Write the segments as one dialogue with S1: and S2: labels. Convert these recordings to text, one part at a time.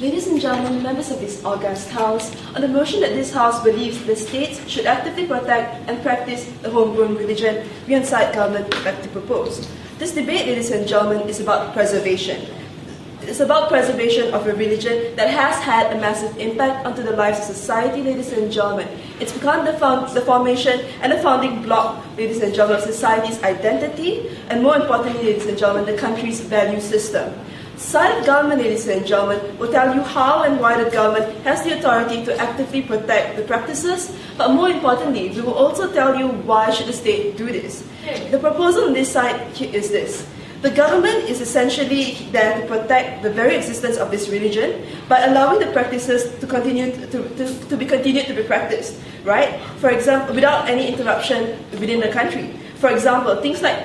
S1: Ladies and gentlemen, members of this august House, on the motion that this House believes the states should actively protect and practice the homegrown religion, we incite government to propose. This debate, ladies and gentlemen, is about preservation. It's about preservation of a religion that has had a massive impact onto the lives of society, ladies and gentlemen. It's become the formation and the founding block, ladies and gentlemen, of society's identity, and more importantly, ladies and gentlemen, the country's value system. Silent government, ladies and gentlemen, will tell you how and why the government has the authority to actively protect the practices, but more importantly, we will also tell you why should the state do this. The proposal on this side is this. The government is essentially there to protect the very existence of this religion by allowing the practices to continue to be practiced, right? For example, without any interruption within the country. For example, things like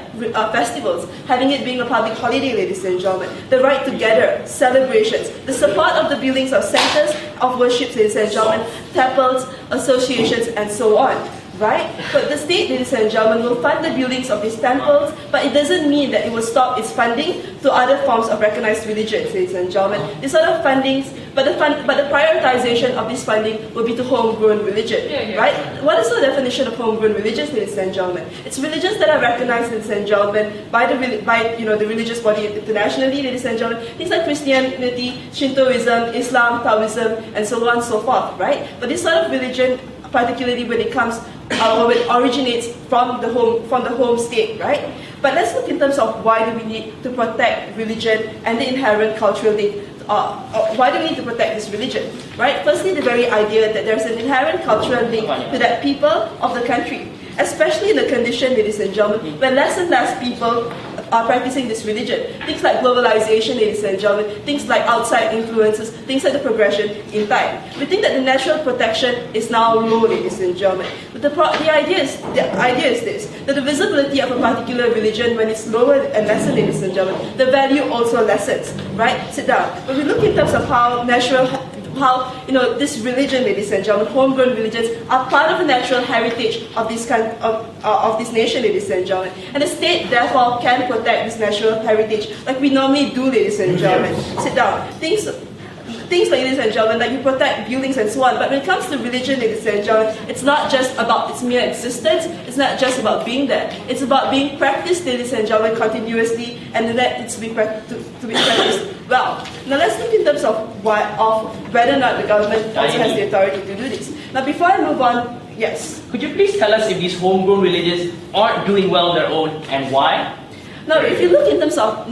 S1: festivals, having it being a public holiday, ladies and gentlemen, the right to gather, celebrations, the support of the buildings of centers of worship, ladies and gentlemen, temples, associations, and so on. Right? But the state, ladies and gentlemen, will fund the buildings of these temples, but it doesn't mean that it will stop its funding to other forms of recognized religions, ladies and gentlemen. These sort of fundings, but the prioritization of this funding will be to homegrown religion, right? What is the definition of homegrown religions, ladies and gentlemen? It's religions that are recognized, ladies and gentlemen, by the religious body internationally, ladies and gentlemen. Things like Christianity, Shintoism, Islam, Taoism, and so on and so forth, right? But this sort of religion, particularly when it comes when it originates from the home state, right? But let's look in terms of why do we need to protect religion and the inherent cultural link. Why do we need to protect this religion, right? Firstly, the very idea that there's an inherent cultural link to that people of the country, especially in the condition, ladies and gentlemen, when less and less people are practicing this religion. Things like globalization, ladies and gentlemen, things like outside influences, things like the progression in time. We think that the natural protection is now low, ladies and gentlemen. But the idea is this, that the visibility of a particular religion, when it's lower and lesser, ladies and gentlemen, the value also lessens, right? Sit down. When we look in terms of how this religion, ladies and gentlemen, homegrown religions are part of the natural heritage of this nation, ladies and gentlemen. And the state, therefore, can protect this natural heritage like we normally do, ladies and gentlemen. Sit down. Things like, ladies and gentlemen, like you protect buildings and so on. But when it comes to religion, ladies and gentlemen, it's not just about its mere existence. It's not just about being there. It's about being practiced, ladies and gentlemen, continuously, and that it's to be practiced well. Now let's look in terms of whether or not the government also has the authority to do this. Now before I move on, yes.
S2: Could you please tell us if these homegrown religions aren't doing well on their own and why?
S1: Now, if you look in terms of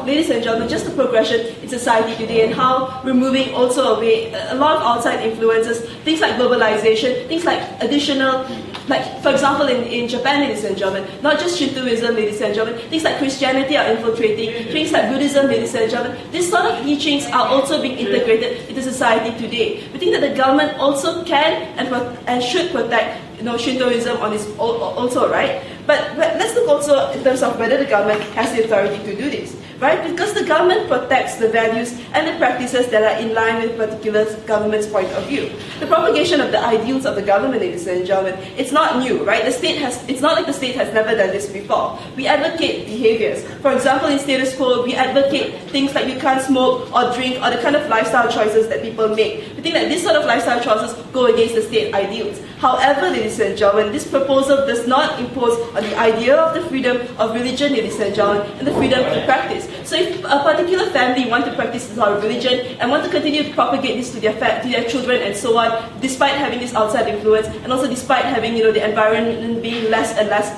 S1: ladies and gentlemen, just the progression in society today and how we're moving also away, a lot of outside influences, things like globalization, things like additional, like for example in Japan, ladies and gentlemen, not just Shintoism, ladies and gentlemen, things like Christianity are infiltrating, things like Buddhism, ladies and gentlemen, these sort of teachings are also being integrated into society today. We think that the government also can and should protect Shintoism on its also, right? But let's look also in terms of whether the government has the authority to do this, right? Because the government protects the values and the practices that are in line with a particular government's point of view. The propagation of the ideals of the government, ladies and gentlemen, it's not new, right? It's not like the state has never done this before. We advocate behaviors. For example, in status quo, we advocate things like you can't smoke or drink or the kind of lifestyle choices that people make. We think that this sort of lifestyle choices go against the state ideals. However, ladies and gentlemen, this proposal does not impose on the idea of the freedom of religion, ladies and gentlemen, and the freedom to practice. So if a particular family want to practice this sort of religion and want to continue to propagate this to their children and so on, despite having this outside influence and also despite having the environment being less and less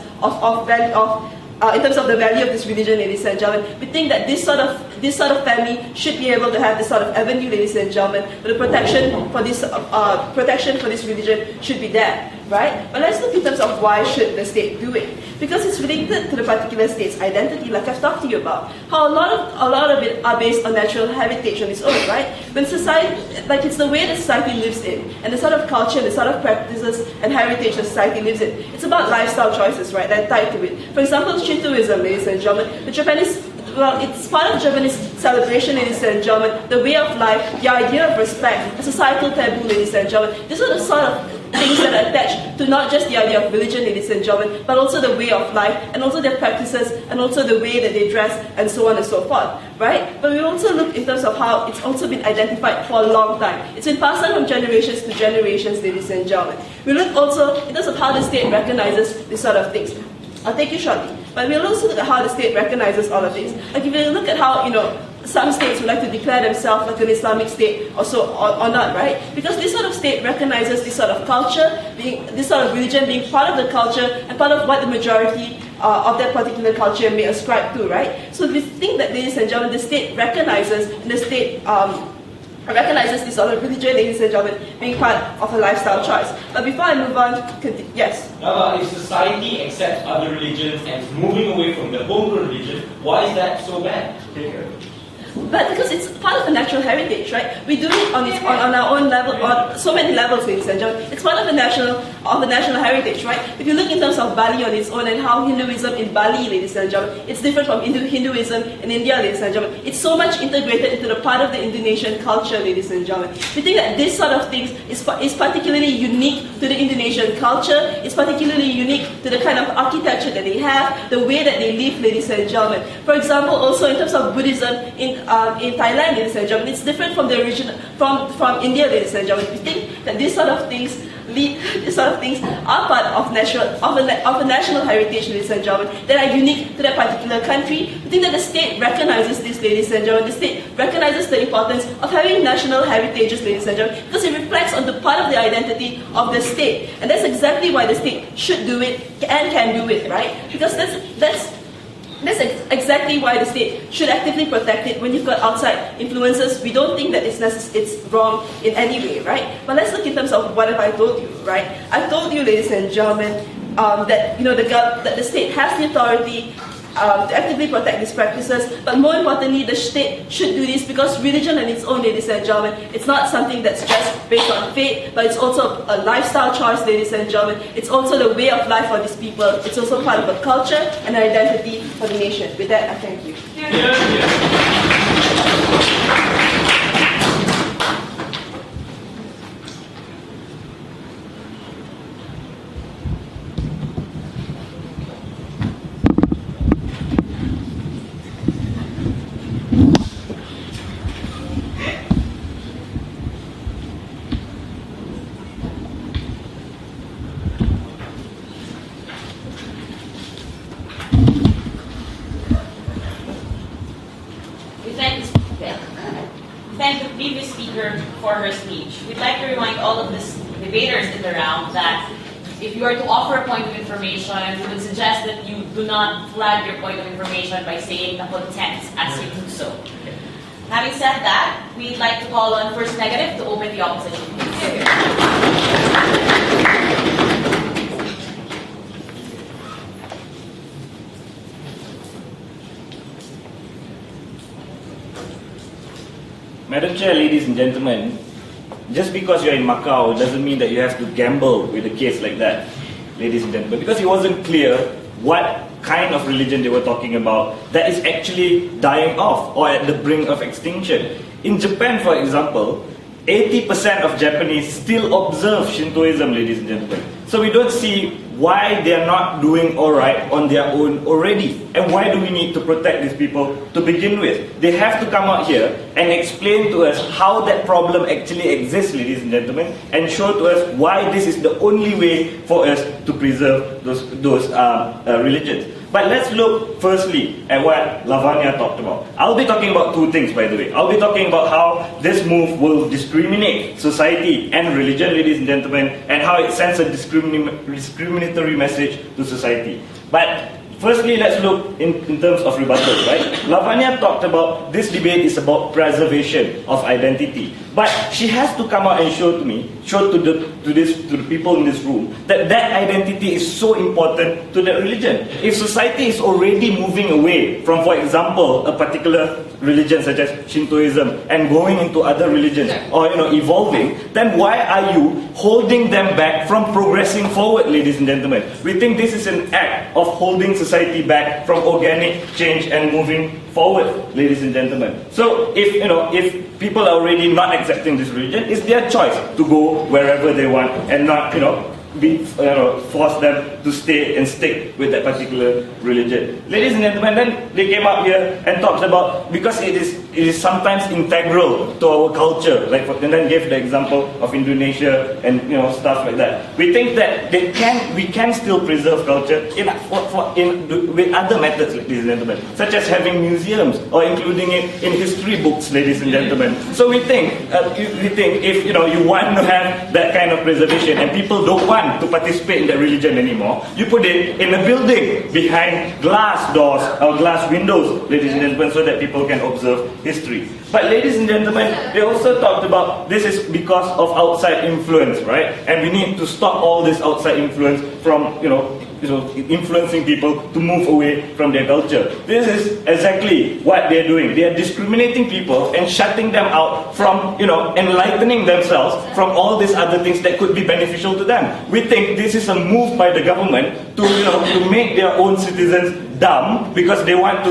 S1: in terms of the value of this religion, ladies and gentlemen, we think that this sort of family should be able to have this sort of avenue, ladies and gentlemen, but the protection for this religion should be there, right? But let's look in terms of why should the state do it? Because it's related to the particular state's identity, like I've talked to you about. How a lot of it are based on natural heritage on its own, right? When society, like it's the way that society lives in, and the sort of culture, the sort of practices and heritage that society lives in. It's about lifestyle choices, right? That are tied to it. For example, Shintoism, ladies and gentlemen, the Japanese. Well, it's part of Japanese celebration, ladies and gentlemen, the way of life, the idea of respect, the societal taboo, ladies and gentlemen. These are the sort of things that are attached to not just the idea of religion, ladies and gentlemen, but also the way of life, and also their practices, and also the way that they dress, and so on and so forth, right? But we also look in terms of how it's also been identified for a long time. It's been passed on from generations to generations, ladies and gentlemen. We look also in terms of how the state recognizes these sort of things. I'll take you shortly. But we'll also look at how the state recognizes all of this. Like if you look at how, some states would like to declare themselves like an Islamic state or so, or not, right? Because this sort of state recognizes this sort of culture, this sort of religion being part of the culture and part of what the majority of that particular culture may ascribe to, right? So we think that, ladies and gentlemen, the state recognizes, and the state recognizes this sort of religion, ladies and gentlemen, being part of a lifestyle choice. But before I move on, yes?
S3: If society accepts other religions and is moving away from the homegrown religion, why is that so bad?
S1: But because it's part of a natural heritage, right? We do it on our own level, on so many levels, ladies and gentlemen. It's part of the national heritage, right? If you look in terms of Bali on its own and how Hinduism in Bali, ladies and gentlemen, it's different from Hinduism in India, ladies and gentlemen. It's so much integrated into the part of the Indonesian culture, ladies and gentlemen. We think that this sort of things is particularly unique to the Indonesian culture. It's particularly unique to the kind of architecture that they have, the way that they live, ladies and gentlemen. For example, also in terms of Buddhism in Thailand, ladies and gentlemen, it's different from the original from India, ladies and gentlemen. We think that these sort of things are part of a national heritage, ladies and gentlemen, that are unique to that particular country. We think that the state recognizes this, ladies and gentlemen. The state recognizes the importance of having national heritages, ladies and gentlemen, because it reflects on the part of the identity of the state, and that's exactly why the state should do it and can do it, right? Because that's exactly why the state should actively protect it when you've got outside influences. We don't think that it's wrong in any way, right? But let's look in terms of what have I told you, right? I've told you, ladies and gentlemen, that that the state has the authority to actively protect these practices, but more importantly, the state should do this because religion on its own, ladies and gentlemen, it's not something that's just based on faith, but it's also a lifestyle choice, ladies and gentlemen. It's also the way of life for these people. It's also part of a culture and an identity for the nation. With that, I thank you.
S4: Thank the previous speaker for her speech. We'd like to remind all of the debaters in the round that if you are to offer a point of information, we would suggest that you do not flag your point of information by saying the content as you do so. Having said that, we'd like to call on First Negative to open the opposition.
S5: Madam Chair, ladies and gentlemen, just because you're in Macau doesn't mean that you have to gamble with a case like that, ladies and gentlemen, because it wasn't clear what kind of religion they were talking about that is actually dying off or at the brink of extinction. In Japan, for example, 80% of Japanese still observe Shintoism, ladies and gentlemen. So we don't see why they are not doing alright on their own already. And why do we need to protect these people to begin with? They have to come out here and explain to us how that problem actually exists, ladies and gentlemen, and show to us why this is the only way for us to preserve those religions. But let's look firstly at what Lavanya talked about. I'll be talking about two things, by the way. I'll be talking about how this move will discriminate society and religion, ladies and gentlemen, and how it sends a discriminatory message to society. But firstly, let's look in terms of rebuttal, right? Lavanya talked about this debate is about preservation of identity. But she has to come out and show to the people in this room that identity is so important to that religion. If society is already moving away from, for example, a particular religion such as Shintoism and going into other religions or evolving, then why are you holding them back from progressing forward, ladies and gentlemen? We think this is an act of holding society back from organic change and moving forward, ladies and gentlemen. So if people are already not accepting this religion, it's their choice to go wherever they want and not, force them to stay and stick with that particular religion. Ladies and gentlemen, then they came up here and talked about, because it is sometimes integral to our culture, and then gave the example of Indonesia and stuff like that. We think that we can still preserve culture with other methods, ladies and gentlemen, such as having museums or including it in history books, ladies and gentlemen. So we think if you want to have that kind of preservation and people don't want to participate in that religion anymore, you put it in a building behind glass doors or glass windows, ladies and gentlemen, so that people can observe history. But ladies and gentlemen, they also talked about this is because of outside influence, right? And we need to stop all this outside influence from influencing people to move away from their culture. This is exactly what they're doing. They are discriminating people and shutting them out from, enlightening themselves from all these other things that could be beneficial to them. We think this is a move by the government to, to make their own citizens dumb because they want to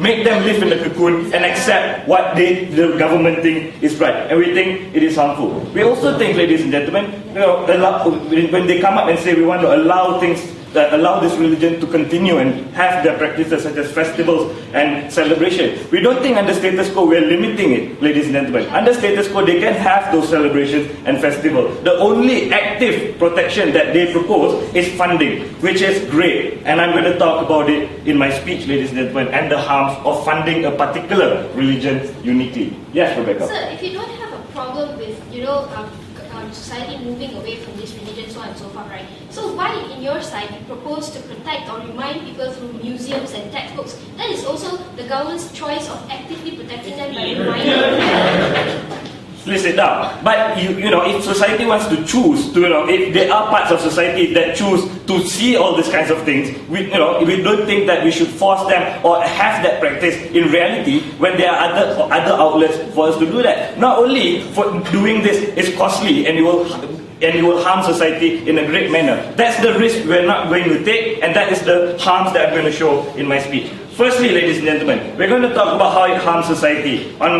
S5: make them live in the cocoon and accept what the government think is right. And we think it is harmful. We also think, ladies and gentlemen, when they come up and say we want to allow things that allow this religion to continue and have their practices such as festivals and celebration. We don't think under status quo we're limiting it, ladies and gentlemen. Under status quo they can have those celebrations and festivals. The only active protection that they propose is funding, which is great. And I'm going to talk about it in my speech, ladies and gentlemen, and the harms of funding a particular religion uniquely. Yes, Rebecca?
S6: Sir, if you don't have a problem with, society moving away from this religion, so on and so forth, right? So why in your side you propose to protect or remind people through museums and textbooks? That is also the government's choice of actively protecting them by reminding them.
S5: Please sit down. But if society wants to choose to, if there are parts of society that choose to see all these kinds of things, we don't think that we should force them or have that practice in reality when there are other outlets for us to do that. Not only for doing this is costly and it will harm society in a great manner. That's the risk we're not going to take, and that is the harms that I'm going to show in my speech. Firstly, ladies and gentlemen, we're going to talk about how it harms society on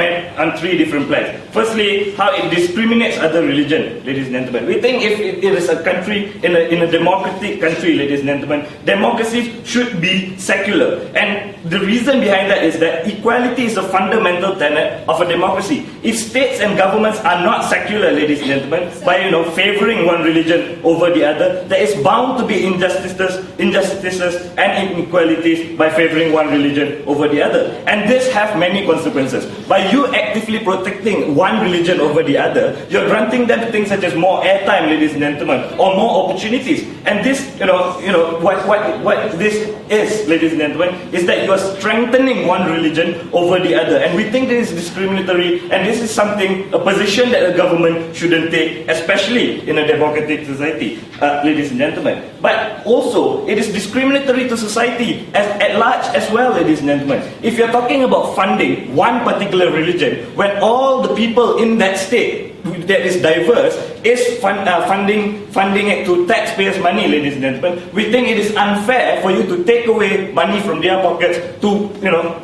S5: three different plans. Firstly, how it discriminates other religions, ladies and gentlemen. We think if it is a country, in a democratic country, ladies and gentlemen, democracy should be secular. And the reason behind that is that equality is a fundamental tenet of a democracy. If states and governments are not secular, ladies and gentlemen, by favoring one religion over the other, there is bound to be injustices and inequalities by favoring one religion over the other. And this have many consequences. By you actively protecting one religion over the other, you're granting them things such as more airtime, ladies and gentlemen, or more opportunities. And this, what this is, ladies and gentlemen, is that you are strengthening one religion over the other. And we think this is discriminatory, and this is a position that a government shouldn't take, especially in a democratic society, ladies and gentlemen. But also, it is discriminatory to society at large as well, ladies and gentlemen. If you're talking about funding one particular religion, when all the people in that state that is diverse is funding it to taxpayers' money, ladies and gentlemen, we think it is unfair for you to take away money from their pockets to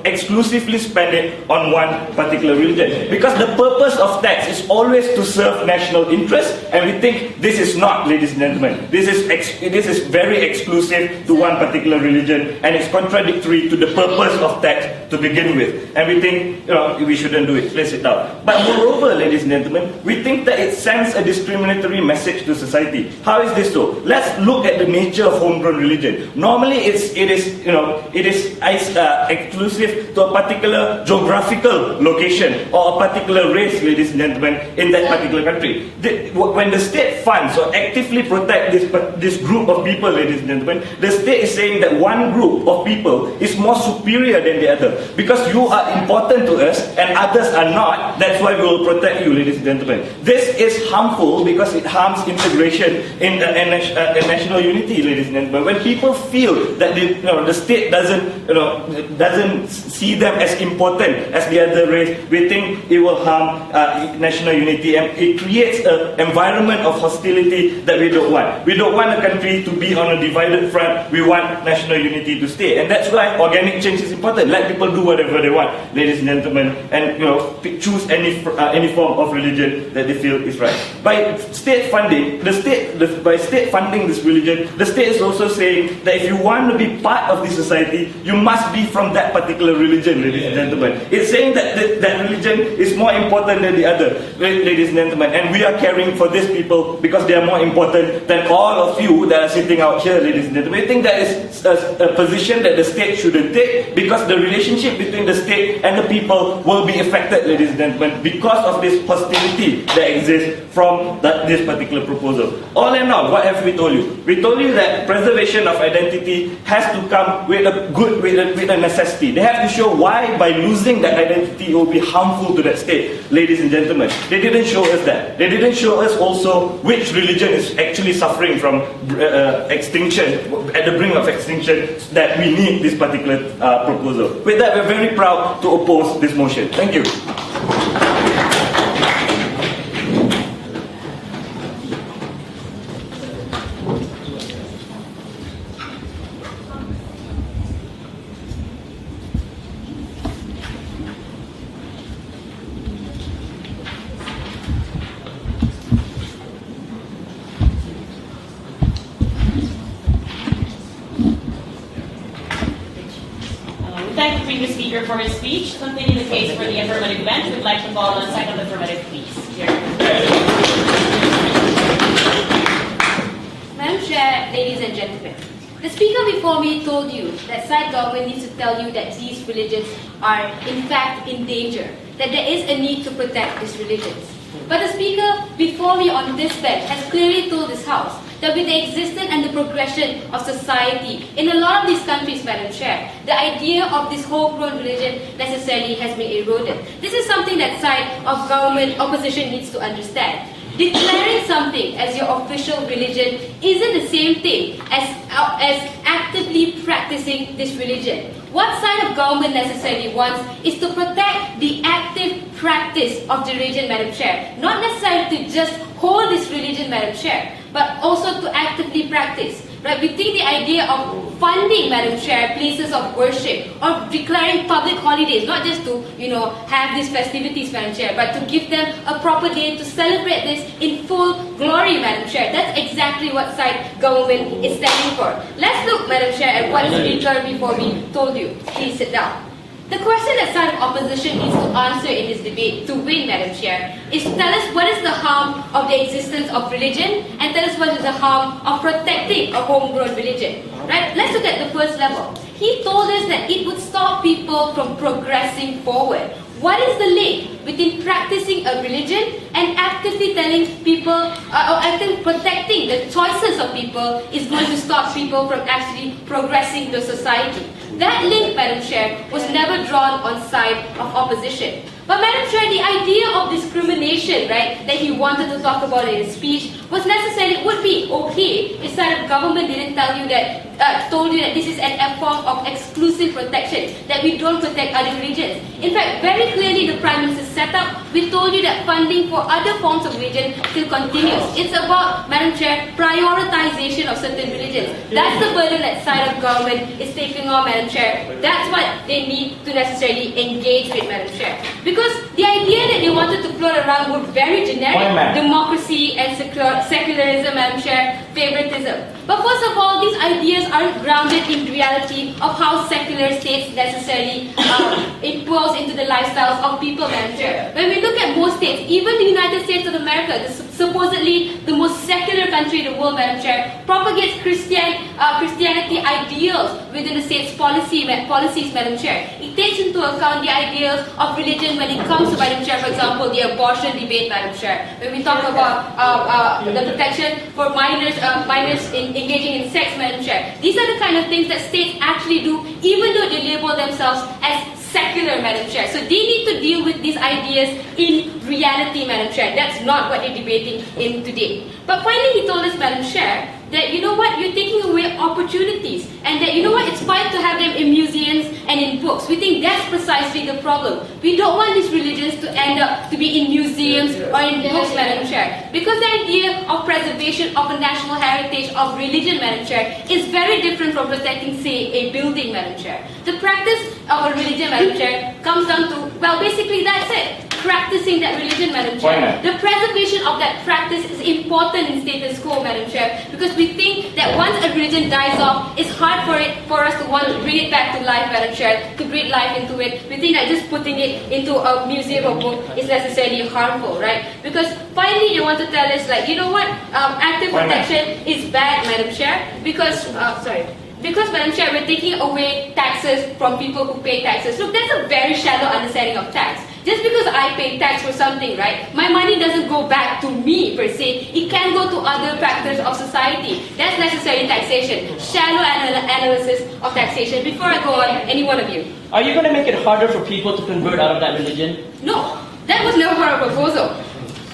S5: exclusively spend it on one particular religion. Because the purpose of tax is always to serve national interest, and we think this is not, ladies and gentlemen. This is very exclusive to one particular religion, and it's contradictory to the purpose of tax to begin with. And we think we shouldn't do it. Let's sit down. But moreover, ladies and gentlemen, we think that it sends a discriminatory message to society. How is this so? Let's look at the nature of homegrown religion. Normally, it is exclusive to a particular geographical location or a particular race, ladies and gentlemen, in that particular country. When the state funds or actively protect this group of people, ladies and gentlemen, the state is saying that one group of people is more superior than the other. Because you are important to us and others are not, that's why we will protect you, ladies and gentlemen. gentlemen. This is harmful because it harms integration and national unity, ladies and gentlemen. When people feel that the state doesn't see them as important as the other race, we think it will harm national unity, and it creates an environment of hostility that we don't want. We don't want a country to be on a divided front. We want national unity to stay, and that's why organic change is important. Let people do whatever they want, ladies and gentlemen, and choose any form of religion that they feel is right. By state funding, by state funding this religion, the state is also saying that if you want to be part of this society, you must be from that particular religion, ladies and gentlemen. It's saying that that religion is more important than the other, ladies and gentlemen, and we are caring for these people because they are more important than all of you that are sitting out here, ladies and gentlemen. I think that is a position that the state shouldn't take, because the relationship between the state and the people will be affected, ladies and gentlemen, because of this hostility that exists from this particular proposal. All in all, what have we told you? We told you that preservation of identity has to come with a necessity. They have to show why by losing that identity it will be harmful to that state, ladies and gentlemen. They didn't show us that. They didn't show us also which religion is actually suffering from extinction, at the brink of extinction, that we need this particular proposal. With that, we're very proud to oppose this motion. Thank you.
S4: Thank the previous speaker for his speech. Continuing the case for the affirmative bench, we'd like to call on second affirmative, please. Here.
S7: Madam Chair, ladies and gentlemen, the speaker before me told you that side government needs to tell you that these religions are in fact in danger, that there is a need to protect these religions. But the speaker before me on this bench has clearly told this House that with the existence and the progression of society in a lot of these countries, Madam Chair, the idea of this homegrown religion necessarily has been eroded. This is something that side of government opposition needs to understand. Declaring something as your official religion isn't the same thing as actively practicing this religion. What side of government necessarily wants is to protect the active practice of the religion, Madam Chair. Not necessarily to just hold this religion, Madam Chair, but also to actively practice. Right? We think the idea of funding, Madam Chair, places of worship, or declaring public holidays, not just to, have these festivities, Madam Chair, but to give them a proper day to celebrate this in full glory, Madam Chair. That's exactly what side government is standing for. Let's look, Madam Chair, at what the speaker before me told you. Please sit down. The question that side of opposition needs to answer in this debate to win, Madam Chair, is to tell us what is the harm of the existence of religion, and tell us what is the harm of protecting a homegrown religion. Right? Let's look at the first level. He told us that it would stop people from progressing forward. What is the link between practicing a religion and actively telling people, or actively protecting the choices of people is going to stop people from actually progressing the society? That link, Madam Chair, was never drawn on side of opposition. But Madam Chair, the idea of discrimination, right, that he wanted to talk about in his speech would be okay if side of government didn't tell you that, told you that this is a form of exclusive protection, that we don't protect other religions. In fact, very clearly the Prime Minister set up, we told you that funding for other forms of religion still continues. It's about, Madam Chair, prioritization of certain religions. That's the burden that side of government is taking on, Madam Chair. That's what they need to necessarily engage with, Madam Chair. Because the idea that they wanted to float around were very generic. Democracy and secularism, Madam Chair, favoritism. But first of all, these ideas aren't grounded in reality of how secular states necessarily impose into the lifestyles of people, Madam Chair. When we look at most states, even the United States of America, supposedly the most secular country in the world, Madam Chair, propagates Christianity ideals within the state's policies, Madam Chair. It takes into account the ideals of religion when it comes to, Madam Chair, for example, the abortion debate, Madam Chair. When we talk about the protection for minors engaging in sex, Madam Chair. These are the kind of things that states actually do, even though they label themselves as secular, Madam Chair. So they need to deal with these ideas in reality, Madam Chair. That's not what they're debating in today. But finally, he told us, Madam Chair, that you know what, you're taking away opportunities, and that you know what, it's fine to have them in museums and in books. We think that's precisely the problem. We don't want these religions to end up to be in museums or in books, Madam Chair, because the idea of preservation of a national heritage of religion, Madam Chair, is very different from protecting, say, a building, Madam Chair. The practice of a religion, Madam Chair, comes down to, well, basically that's it. Practicing that religion, Madam Chair. The preservation of that practice is important in status quo, Madam Chair, because we think that once a religion dies off, it's hard for us to want to bring it back to life, Madam Chair, to breathe life into it. We think that just putting it into a museum or book is necessarily harmful, right? Because finally they want to tell us, like, you know what, active protection is bad, Madam Chair, because, because, Madam Chair, we're taking away taxes from people who pay taxes. Look, that's a very shallow understanding of tax. Just because I pay tax for something, right, my money doesn't go back to me per se. It can go to other factors of society. That's necessary taxation. Shallow analysis of taxation. Before I go on, any one of you.
S2: Are you going to make it harder for people to convert out of that religion?
S7: No, that was never part of a proposal.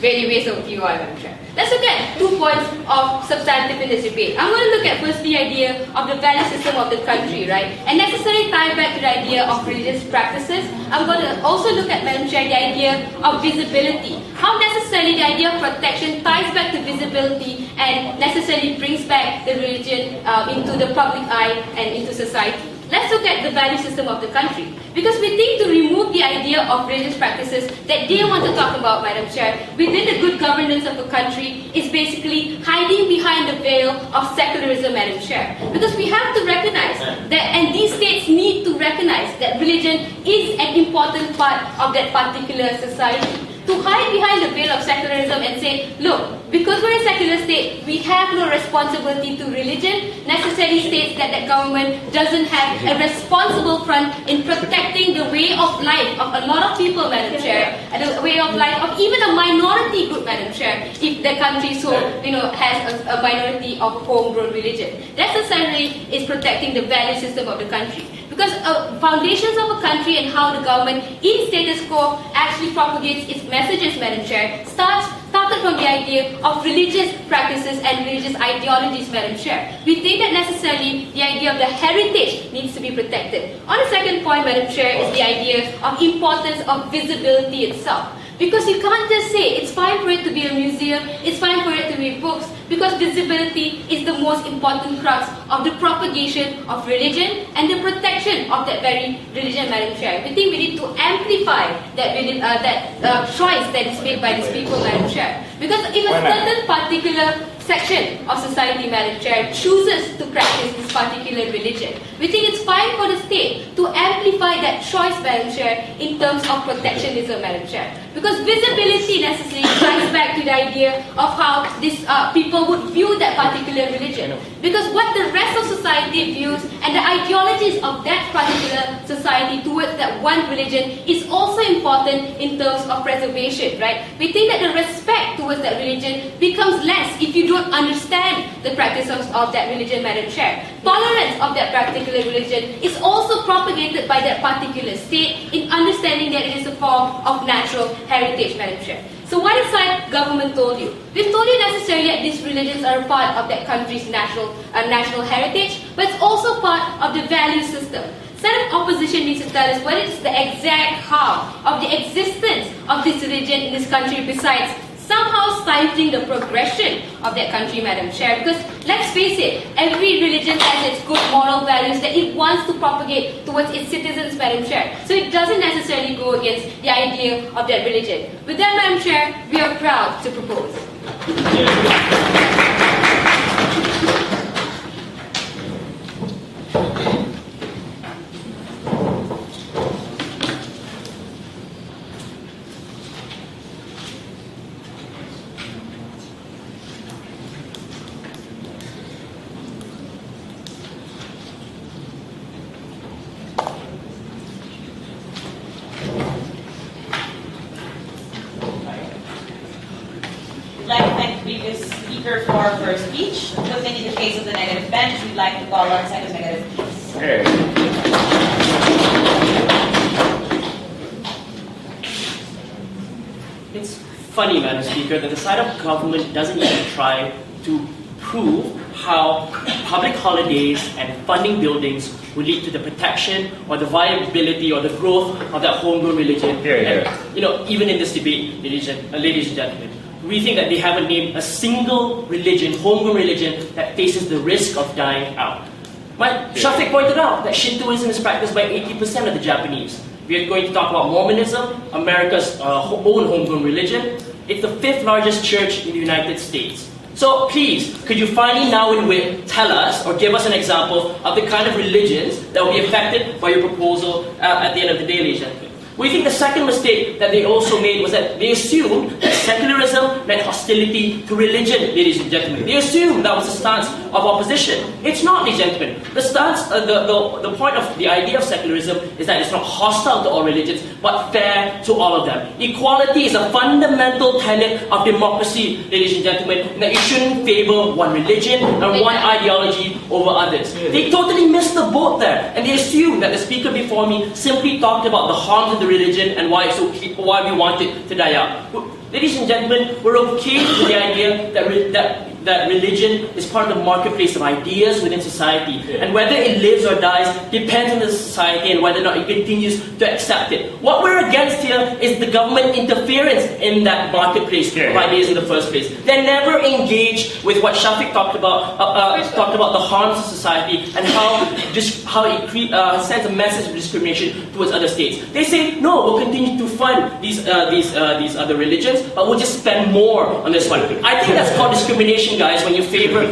S7: Very waste of you, Madam Chair. Let's look at 2 points of substantive in this debate. I'm going to look at first the idea of the value system of the country, right? And necessarily tie back to the idea of religious practices. I'm going to also look at, Madam Chair, the idea of visibility. How necessarily the idea of protection ties back to visibility and necessarily brings back the religion into the public eye and into society. Let's look at the value system of the country. Because we think to remove the idea of religious practices that they want to talk about, Madam Chair, within the good governance of a country is basically hiding behind the veil of secularism, Madam Chair. Because we have to recognize that, and these states need to recognize that religion is an important part of that particular society. To hide behind the veil of secularism and say, look, because we're a secular state, we have no responsibility to religion, necessarily states that the government doesn't have a responsible front in protecting the way of life of a lot of people, Madam Chair, and the way of life of even a minority group, Madam Chair, if the country so, has a minority of homegrown religion. That necessarily is protecting the value system of the country. Because foundations of a country and how the government in status quo actually propagates its messages, Madam Chair, started from the idea of religious practices and religious ideologies, Madam Chair. We think that necessarily the idea of the heritage needs to be protected. On the second point, Madam Chair, is the idea of importance of visibility itself. Because you can't just say it's fine for it to be a museum, it's fine for it to be books, because visibility is the most important crux of the propagation of religion and the protection of that very religion, Madam Chair. We think we need to amplify that choice that is made by these people, Madam Chair. Because if a certain particular section of society, Madam Chair, chooses to practice this particular religion, we think it's fine for the state to amplify that choice, Madam Chair, in terms of protectionism, Madam Chair. Because visibility necessarily ties back to the idea of how these people would view that particular religion. Because what the rest of society views and the ideologies of that particular society towards that one religion is also important in terms of preservation, right? We think that the respect towards that religion becomes less if you don't understand the practices of that religion, Madam Chair. Tolerance of that particular religion is also propagated by that particular state in understanding that it is a form of natural heritage, Madam Chair. So what has government told you? We've told you necessarily that these religions are a part of that country's national heritage, but it's also part of the value system. Senate opposition needs to tell us what is the exact how of the existence of this religion in this country besides somehow stifling the progression of that country, Madam Chair. Because let's face it, every religion has its good moral values that it wants to propagate towards its citizens, Madam Chair. So it doesn't necessarily go against the idea of that religion. With that, Madam Chair, we are proud to propose.
S4: I'd like to thank the previous speaker for her speech. Looking in the case of the negative bench, we'd like to call on second negative, please.
S5: Okay.
S8: funny, Madam Speaker, that the side of government doesn't even try to prove how public holidays and funding buildings will lead to the protection or the viability or the growth of that homegrown religion. And, even in this debate, ladies and gentlemen, we think that they haven't named a single religion, homegrown religion, that faces the risk of dying out. Shafiq pointed out that Shintoism is practiced by 80% of the Japanese. We are going to talk about Mormonism, America's own homegrown religion. It's the 5th largest church in the United States. So please, could you finally now and with tell us or give us an example of the kind of religions that will be affected by your proposal at the end of the day, ladies and gentlemen? We think the second mistake that they also made was that they assumed that secularism meant hostility to religion, ladies and gentlemen. They assumed that was the stance of opposition. It's not, ladies and gentlemen. The stance, the point of the idea of secularism is that it's not hostile to all religions, but fair to all of them. Equality is a fundamental tenet of democracy, ladies and gentlemen, and that you shouldn't favor one religion and one ideology over others. They totally missed the boat there, and they assumed that the speaker before me simply talked about the harms of the religion and why we want it to die out. Ladies and gentlemen, we're okay with the idea that religion is part of the marketplace of ideas within society, and whether it lives or dies depends on the society and whether or not it continues to accept it. What we're against here is the government interference in that marketplace of ideas in the first place. They're never engaged with what Shafiq talked about the harms of society and how it sends a message of discrimination towards other states. They say, no, we'll continue to fund these other religions, but we'll just spend more on this one. I think that's called discrimination, guys, when you favor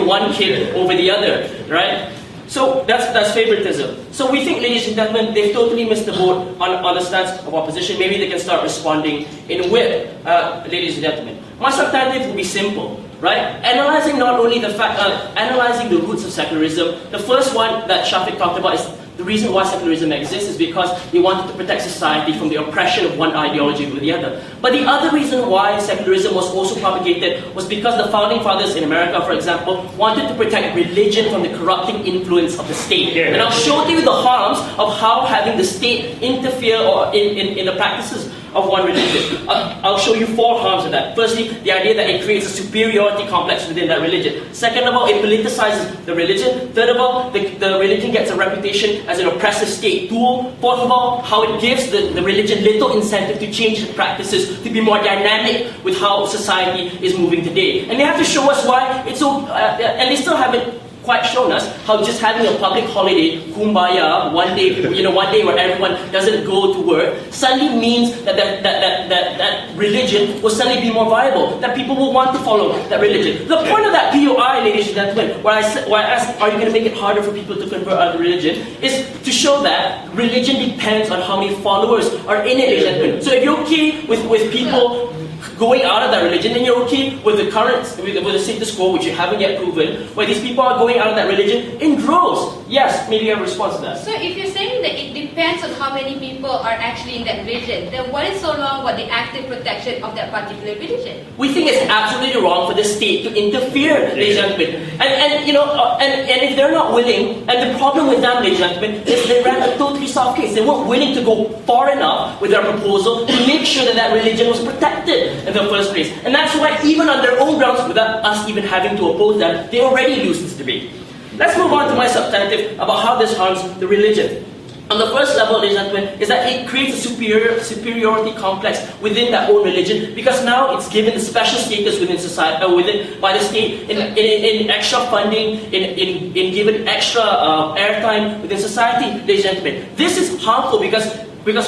S8: one kid over the other, right? So that's favoritism. So we think, ladies and gentlemen, they've totally missed the boat on the stance of opposition. Maybe they can start responding in wit, ladies and gentlemen. My substantive will be simple, right? Analyzing not only analyzing the roots of secularism. The first one that Shafiq talked about is the reason why secularism exists is because they wanted to protect society from the oppression of one ideology over the other. But the other reason why secularism was also propagated was because the founding fathers in America, for example, wanted to protect religion from the corrupting influence of the state. And I'll show you the harms of how having the state interfere in the practices of one religion. I'll show you 4 harms of that. Firstly, the idea that it creates a superiority complex within that religion. Second of all, it politicizes the religion. Third of all, the religion gets a reputation as an oppressive state tool. Fourth of all, how it gives the religion little incentive to change its practices to be more dynamic with how society is moving today. And they have to show us why it's so, and they still haven't quite shown us how just having a public holiday, kumbaya, one day where everyone doesn't go to work, suddenly means that religion will suddenly be more viable, that people will want to follow that religion. The point of that POI, ladies and gentlemen, where I asked, are you going to make it harder for people to convert out of religion, is to show that religion depends on how many followers are in it, ladies and gentlemen. So if you're okay with people going out of that religion, then you're okay with the current, with the status quo, which you haven't yet proven, where these people are going out of that religion in droves. Yes, maybe you have a response to that.
S7: So if you're saying that it depends on how many people are actually in that religion, then what is so wrong about the active protection of that particular religion?
S8: We think it's absolutely wrong for the state to interfere, ladies and gentlemen. And if they're not willing, and the problem with them, ladies and gentlemen, is they ran a totally soft case. They weren't willing to go far enough with their proposal to make sure that religion was protected in the first place. And that's why even on their own grounds, without us even having to oppose them, they already lose this debate. Let's move on to my substantive about how this harms the religion. On the first level, ladies and gentlemen, is that it creates a superiority complex within that own religion, because now it's given the special status within society, by the state, in extra funding, in given extra airtime within society, ladies and gentlemen. This is harmful because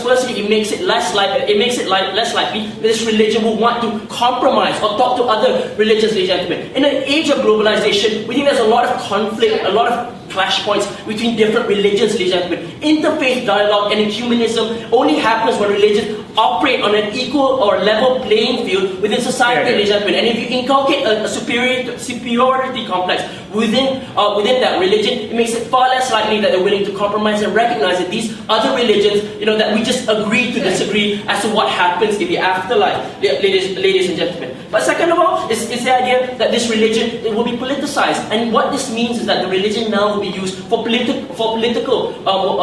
S8: firstly, it makes it less likely that this religion will want to compromise or talk to other religions, ladies and gentlemen. In an age of globalization, we think there's a lot of conflict, a lot of clash points between different religions, ladies and gentlemen. Interfaith dialogue and ecumenism only happens when religions operate on an equal or level playing field within society, ladies and gentlemen. And if you inculcate a superiority complex within that religion, it makes it far less likely that they're willing to compromise and recognize that these other religions, that we just agree to disagree as to what happens in the afterlife, ladies and gentlemen. But second of all, is the idea that this religion will be politicized. And what this means is that the religion now be used for political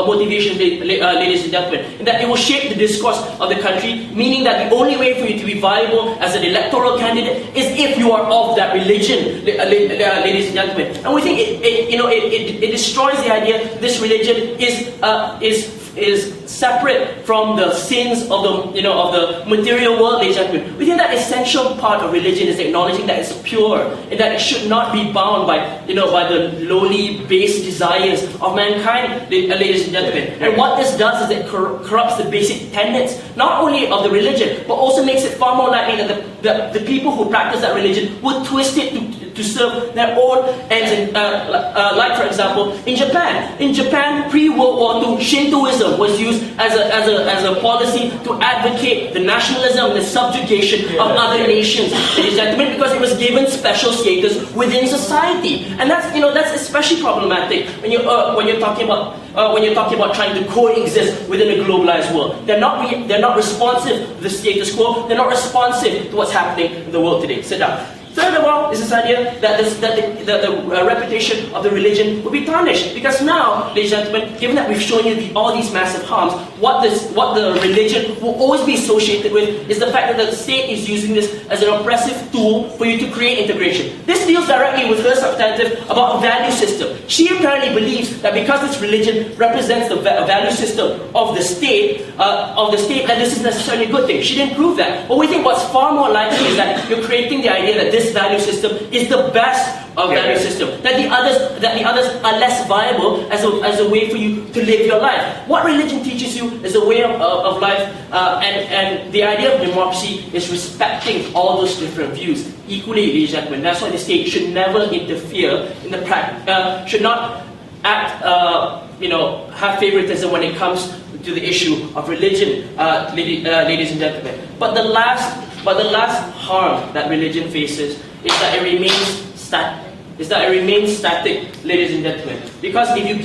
S8: motivation, ladies and gentlemen. In that it will shape the discourse of the country, meaning that the only way for you to be viable as an electoral candidate is if you are of that religion, ladies and gentlemen. And we think it destroys the idea that this religion is separate from the sins of the material world, ladies and gentlemen. We think that essential part of religion is acknowledging that it's pure and that it should not be bound by the lowly, base desires of mankind, ladies and gentlemen. And what this does is it corrupts the basic tenets, not only of the religion, but also makes it far more likely that the people who practice that religion would twist it to serve their own ends. Like for example, in Japan, pre-World War II, Shintoism was used as a policy to advocate the nationalism and the subjugation of other nations, ladies and gentlemen, because it was given special status within society, and that's especially problematic when you're talking about trying to coexist within a globalized world. They're not responsive to the status quo. They're not responsive to what's happening in the world today. Sit down. Third of all is this idea that the reputation of the religion will be tarnished, because now, ladies and gentlemen, given that we've shown you all these massive harms, what the religion will always be associated with is the fact that the state is using this as an oppressive tool for you to create integration. This deals directly with her substantive about a value system. She apparently believes that because this religion represents the value system of the state, that this is necessarily a good thing. She didn't prove that. But we think what's far more likely is that you're creating the idea that this value system is the best of value system. That the others are less viable as a way for you to live your life. What religion teaches you is a way of life, and the idea of democracy is respecting all those different views equally, ladies and gentlemen. That's why the state should never interfere in the practice, should not act, have favoritism when it comes to the issue of religion, ladies and gentlemen. But the last harm that religion faces is that it remains static, ladies and gentlemen. Because they need